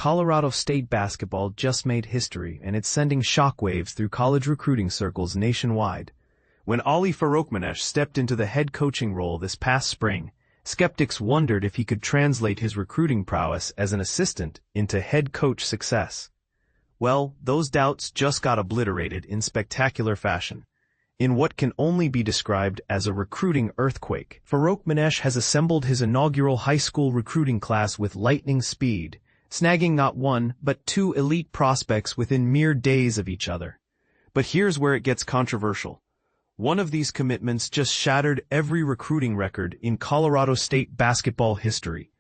Colorado State basketball just made history, and it's sending shockwaves through college recruiting circles nationwide. When Ali Farokhmanesh stepped into the head coaching role this past spring, skeptics wondered if he could translate his recruiting prowess as an assistant into head coach success. Well, those doubts just got obliterated in spectacular fashion. In what can only be described as a recruiting earthquake, Farokhmanesh has assembled his inaugural high school recruiting class with lightning speed, snagging not one but two elite prospects within mere days of each other. But here's where it gets controversial. One of these commitments just shattered every recruiting record in Colorado State basketball history.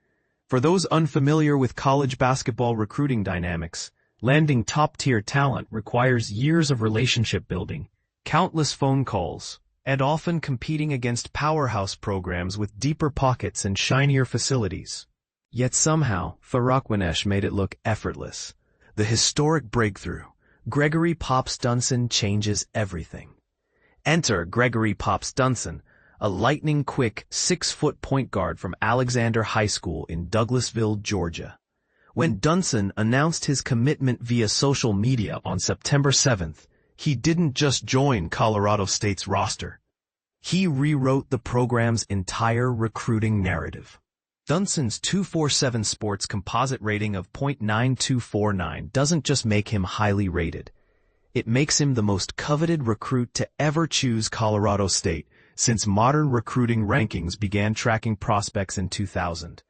For those unfamiliar with college basketball recruiting dynamics, landing top-tier talent requires years of relationship building, countless phone calls, and often competing against powerhouse programs with deeper pockets and shinier facilities. Yet somehow, Farokhmanesh made it look effortless. The historic breakthrough. Gregory "Pops" Dunson changes everything. Enter Gregory "Pops" Dunson, a lightning-quick 6-foot point guard from Alexander High School in Douglasville, Georgia. When Dunson announced his commitment via social media on September 7th, he didn't just join Colorado State's roster. He rewrote the program's entire recruiting narrative. Dunson's 247 Sports composite rating of .9249 doesn't just make him highly rated. It makes him the most coveted recruit to ever choose Colorado State since modern recruiting rankings began tracking prospects in 2000.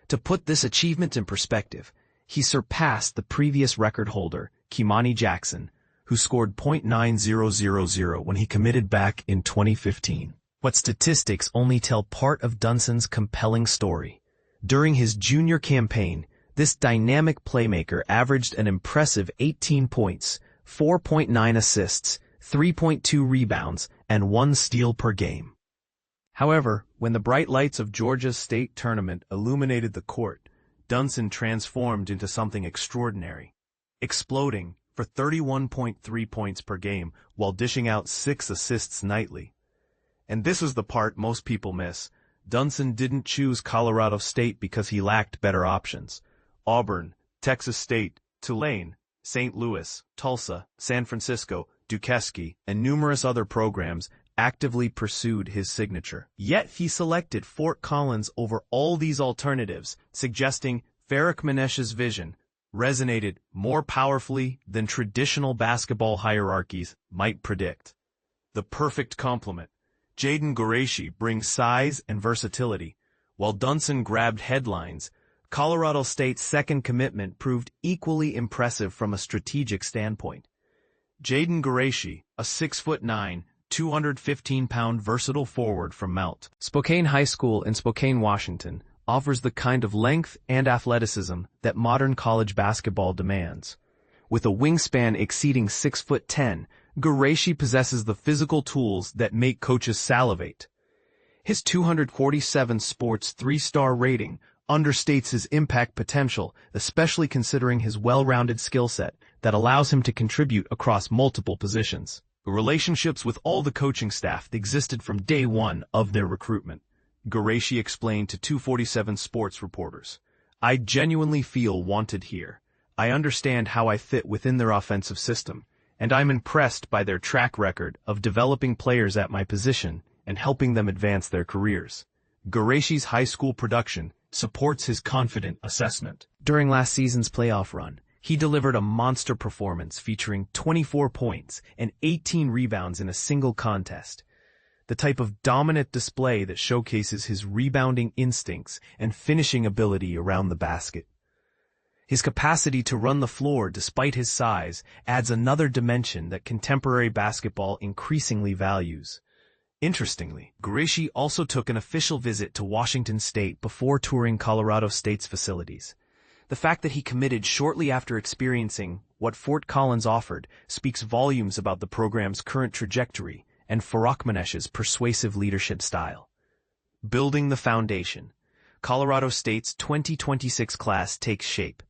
To put this achievement in perspective, he surpassed the previous record holder, Kimani Jackson, who scored .9000 when he committed back in 2015. But statistics only tell part of Dunson's compelling story. During his junior campaign, this dynamic playmaker averaged an impressive 18 points, 4.9 assists, 3.2 rebounds, and 1 steal per game. However, when the bright lights of Georgia's state tournament illuminated the court, Dunson transformed into something extraordinary, exploding for 31.3 points per game while dishing out 6 assists nightly. And this is the part most people miss. Dunson didn't choose Colorado State because he lacked better options. Auburn, Texas State, Tulane, St. Louis, Tulsa, San Francisco, Duquesne, and numerous other programs actively pursued his signature. Yet he selected Fort Collins over all these alternatives, suggesting Farokhmanesh's vision resonated more powerfully than traditional basketball hierarchies might predict. The perfect complement. Jaden Ghoreishi brings size and versatility, while Dunson grabbed headlines. Colorado State's second commitment proved equally impressive from a strategic standpoint. Jaden Ghoreishi, a 6'9", 215-pound versatile forward from Mount Spokane High School in Spokane, Washington, offers the kind of length and athleticism that modern college basketball demands. With a wingspan exceeding 6'10", Ghoreishi possesses the physical tools that make coaches salivate. His 247 Sports 3-star rating understates his impact potential, especially considering his well-rounded skill set that allows him to contribute across multiple positions. Relationships with all the coaching staff existed from day one of their recruitment. Ghoreishi explained to 247 Sports reporters, "I genuinely feel wanted here. I understand how I fit within their offensive system, and I'm impressed by their track record of developing players at my position and helping them advance their careers." Ghoreishi's high school production supports his confident assessment. During last season's playoff run, he delivered a monster performance featuring 24 points and 18 rebounds in a single contest. The type of dominant display that showcases his rebounding instincts and finishing ability around the basket. His capacity to run the floor despite his size adds another dimension that contemporary basketball increasingly values. Interestingly, Ghoreishi also took an official visit to Washington State before touring Colorado State's facilities. The fact that he committed shortly after experiencing what Fort Collins offered speaks volumes about the program's current trajectory and Farokhmanesh's persuasive leadership style. Building the foundation. Colorado State's 2026 class takes shape.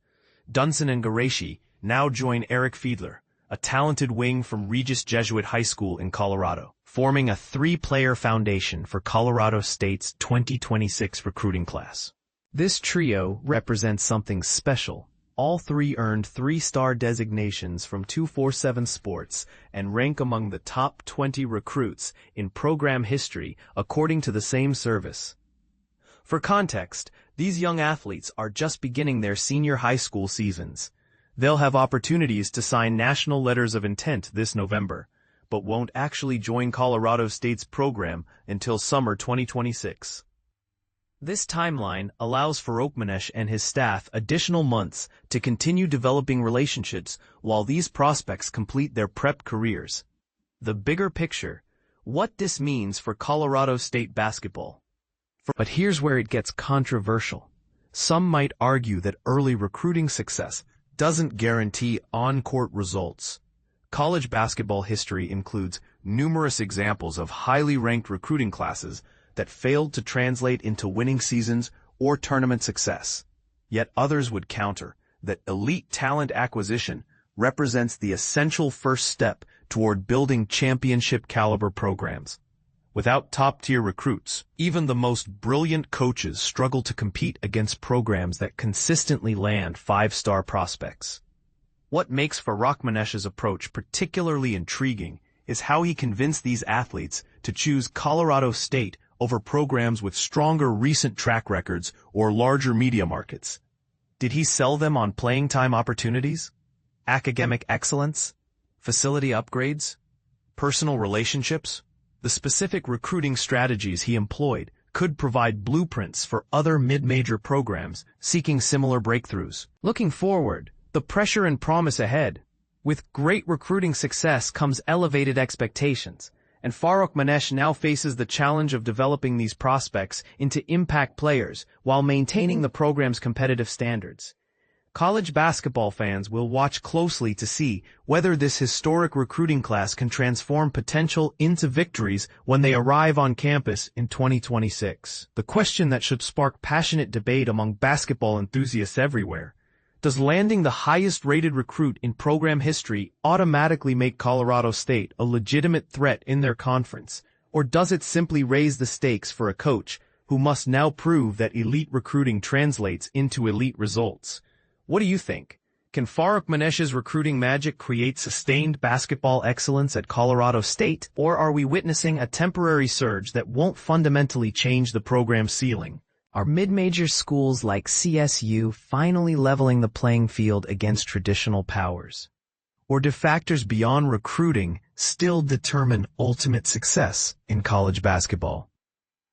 Dunson and Ghoreishi now join Eric Fiedler, a talented wing from Regis Jesuit High School in Colorado, forming a 3-player foundation for Colorado State's 2026 recruiting class. This trio represents something special. All three earned 3-star designations from 247 Sports and rank among the top 20 recruits in program history according to the same service. For context, these young athletes are just beginning their senior high school seasons. They'll have opportunities to sign national letters of intent this November, but won't actually join Colorado State's program until summer 2026. This timeline allows Farokhmanesh and his staff additional months to continue developing relationships while these prospects complete their prep careers. The bigger picture, what this means for Colorado State basketball. But here's where it gets controversial. Some might argue that early recruiting success doesn't guarantee on-court results. College basketball history includes numerous examples of highly ranked recruiting classes that failed to translate into winning seasons or tournament success. Yet others would counter that elite talent acquisition represents the essential first step toward building championship-caliber programs. Without top-tier recruits, even the most brilliant coaches struggle to compete against programs that consistently land 5-star prospects. What makes Farokhmanesh's approach particularly intriguing is how he convinced these athletes to choose Colorado State over programs with stronger recent track records or larger media markets. Did he sell them on playing time opportunities, academic excellence, facility upgrades, personal relationships? The specific recruiting strategies he employed could provide blueprints for other mid-major programs seeking similar breakthroughs. Looking forward, the pressure and promise ahead. With great recruiting success comes elevated expectations, and Farokhmanesh now faces the challenge of developing these prospects into impact players while maintaining the program's competitive standards. College basketball fans will watch closely to see whether this historic recruiting class can transform potential into victories when they arrive on campus in 2026. The question that should spark passionate debate among basketball enthusiasts everywhere: does landing the highest-rated recruit in program history automatically make Colorado State a legitimate threat in their conference, or does it simply raise the stakes for a coach who must now prove that elite recruiting translates into elite results? What do you think? Can Farokhmanesh's recruiting magic create sustained basketball excellence at Colorado State, or are we witnessing a temporary surge that won't fundamentally change the program's ceiling? Are mid-major schools like CSU finally leveling the playing field against traditional powers? Or do factors beyond recruiting still determine ultimate success in college basketball?